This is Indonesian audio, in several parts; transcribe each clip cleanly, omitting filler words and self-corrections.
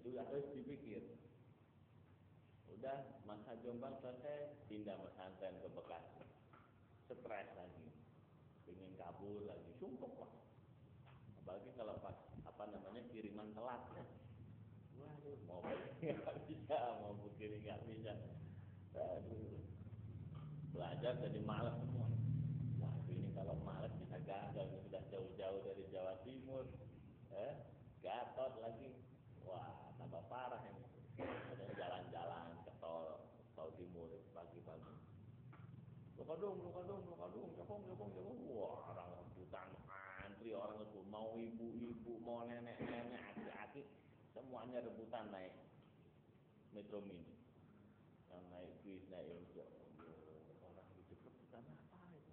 Itu harus dipikir. Udah masa Jombang selesai, pindah pesantren ke Bekasi. Stres lagi, ingin kabur lagi, sumpah Pak. Apalagi kalau pas kiriman telat ya. Waduh, mau nggak bisa, mau begini nggak bisa. Aduh, belajar jadi malas semua. Wah ini kalau malas bisa gagal, sudah jauh-jauh dari Jawa Timur, Gatot lagi, wah tambah parah ini. Ada jalan-jalan ke tol timur pagi-pagi. Lokadung, jokong. Wah, orang rebutan antri, orang itu mau ibu-ibu, mau nenek-nenek, aki-aki, semuanya rebutan naik Metro Mini. Yang naik bis, naik Enjo. Orang itu rebutan apa itu?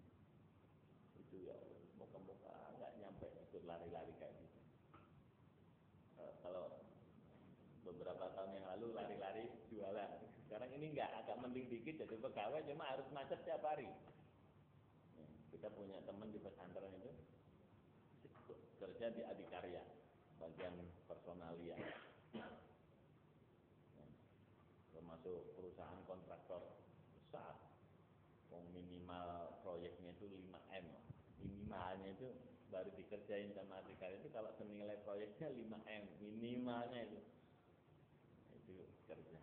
Itu ya, moga-moga nggak nyampe ikut lari-lari kayak gitu. Kalau beberapa tahun yang lalu lari-lari jualan. Sekarang ini enggak, agak mending dikit jadi pegawai, cuma harus macet tiap hari. Kita punya teman di pesantren itu kerja di Adikarya, bagian personalia. Termasuk perusahaan kontraktor besar. Minimal proyeknya itu 5M. Minimalnya itu baru dikerjain sama Adikarya itu kalau senilai proyeknya 5M, minimalnya itu kerja.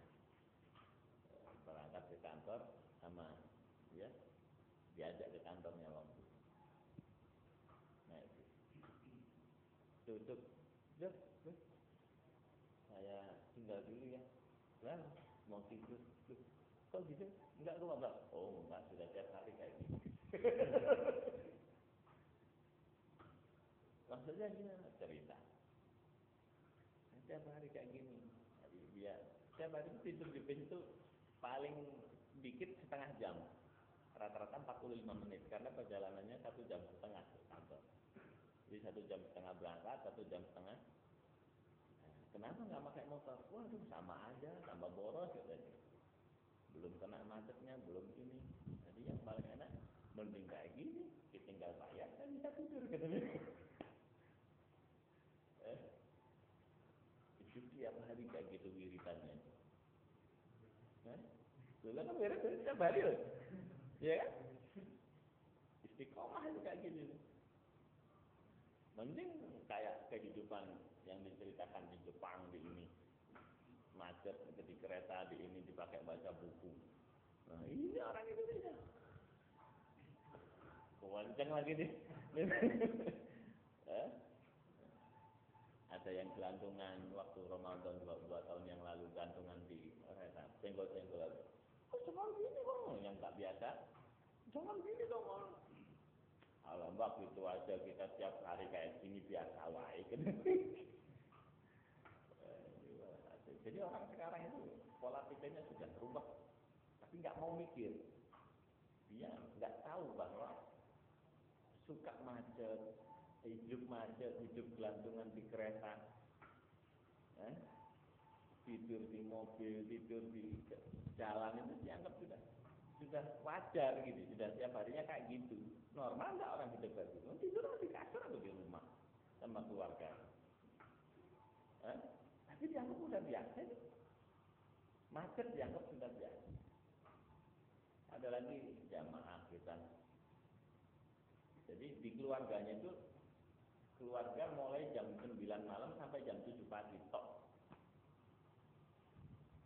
Berangkat ke kantor sama dia diajak ke kantornya waktu. Nah itu tutup, saya tinggal dulu ya. Lah mau tidur, kok gitu? Enggak gue enggak. Oh enggak, sudah tiap hari kayak gini. Maksudnya gimana? Cerita. Tiap hari kayak gini. Jadi dia tiap hari tidur di bis itu paling dikit setengah jam. Rata-rata 45 menit karena perjalanannya 1,5 jam ke kantor. Jadi 1,5 jam berangkat, 1,5 jam. Kenapa nggak pakai motor? Waduh sama aja, tambah boros katanya. Belum kena macetnya, belum ini. Jadi yang paling enak mending kayak gini, tinggal bayar kan bisa tidur katanya. Itu tiap hari kayak gitu wiridannya. Dulu kan wirid tiap hari loh. Ya kan? Istiqomah itu kayak gini. Mending kayak kehidupan yang diceritakan di Jepang di ini. Macet di kereta di ini dipakai baca buku. Nah, ini orang Indonesia. Kewancang lagi nih. Ada yang gelantungan waktu Ramadan 2 tahun yang lalu, gantungan di kereta, senggol-senggol. Kok jangan gini bang, yang tak biasa. Jangan gini dong bang. Alhamdulillah itu aja kita tiap hari kayak gini biasa wae. Jadi orang sekarang itu pola pikirnya sudah berubah, tapi nggak mau mikir. Dia nggak tahu bahwa suka macet, hidup gelantungan di kereta, tidur di mobil, tidur di jalan itu dianggap sudah wajar gitu, sudah tiap harinya kayak gitu. Normal nggak orang hidup kayak gitu? Tidur di kasur atau di rumah sama keluarga? Tapi dianggap sudah biasa itu. Macet dianggap sudah biasa. Ada lagi jamaah kita. Jadi di keluarganya itu keluarga mulai jam 9 malam sampai jam 7 pagi tok.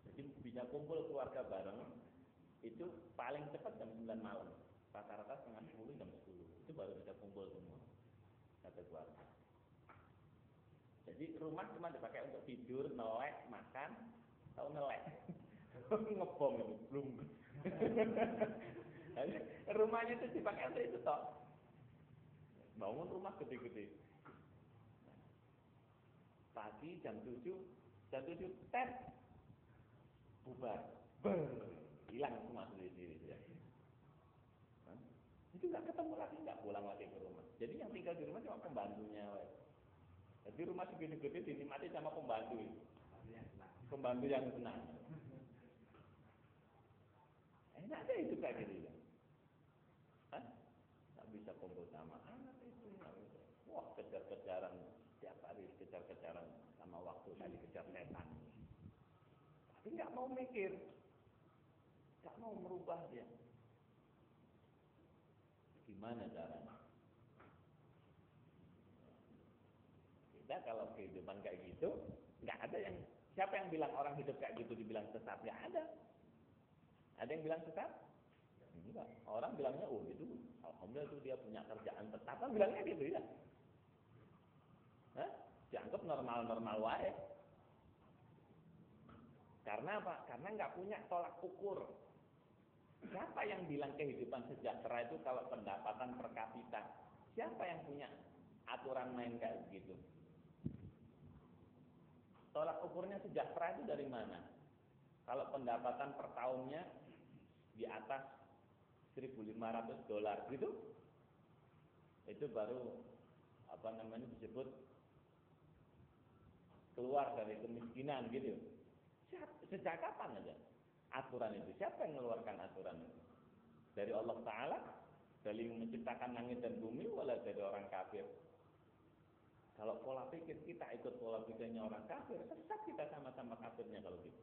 Jadi bisa kumpul keluarga bareng itu paling cepat jam 9 malam. Rata-rata setengah 10 jam 10. Itu baru bisa kumpul semua satu keluarga. Jadi rumah cuma dipakai untuk tidur, melek, makan, atau ngelek. Ngebom itu, belum. Rumahnya itu dipakai untuk itu toh. Bangun rumah gede-gede. Pagi jam 7 tet bubar, hilang semua sendiri. Itu nggak ketemu lagi, nggak pulang lagi ke rumah. Jadi yang tinggal di rumah cuma pembantunya. Jadi rumah segede-gede dinikmati sama pembantu. Pembantu yang senang. Enak deh itu kayak gitu. Nggak bisa kumpul sama anak itu. Wah kejar-kejaran tiap hari kejar-kejaran sama waktu tadi kejar setan. Tapi nggak mau mikir, nggak mau merubah dia. Gimana caranya? Kita kalau kehidupan kayak gitu, nggak ada yang, siapa yang bilang orang hidup kayak gitu dibilang sesat? Nggak ada. Ada yang bilang sesat? Enggak. Orang bilangnya, oh itu, alhamdulillah itu dia punya kerjaan tetap, kan bilangnya gitu ya. Hah? Dianggap normal-normal wae. Karena apa? Karena nggak punya tolak ukur. Siapa yang bilang kehidupan sejahtera itu kalau pendapatan per kapita? Siapa yang punya aturan main kayak begitu? Tolak ukurnya sejahtera itu dari mana? Kalau pendapatan per tahunnya di atas $1.500 gitu, itu baru apa namanya disebut keluar dari kemiskinan gitu. Sejak kapan aja aturan itu? Siapa yang mengeluarkan aturan itu? Dari Allah Ta'ala, dari menciptakan langit dan bumi, wala dari orang kafir. Kalau pola pikir kita ikut pola pikirnya orang kafir, sesat kita sama-sama kafirnya kalau gitu.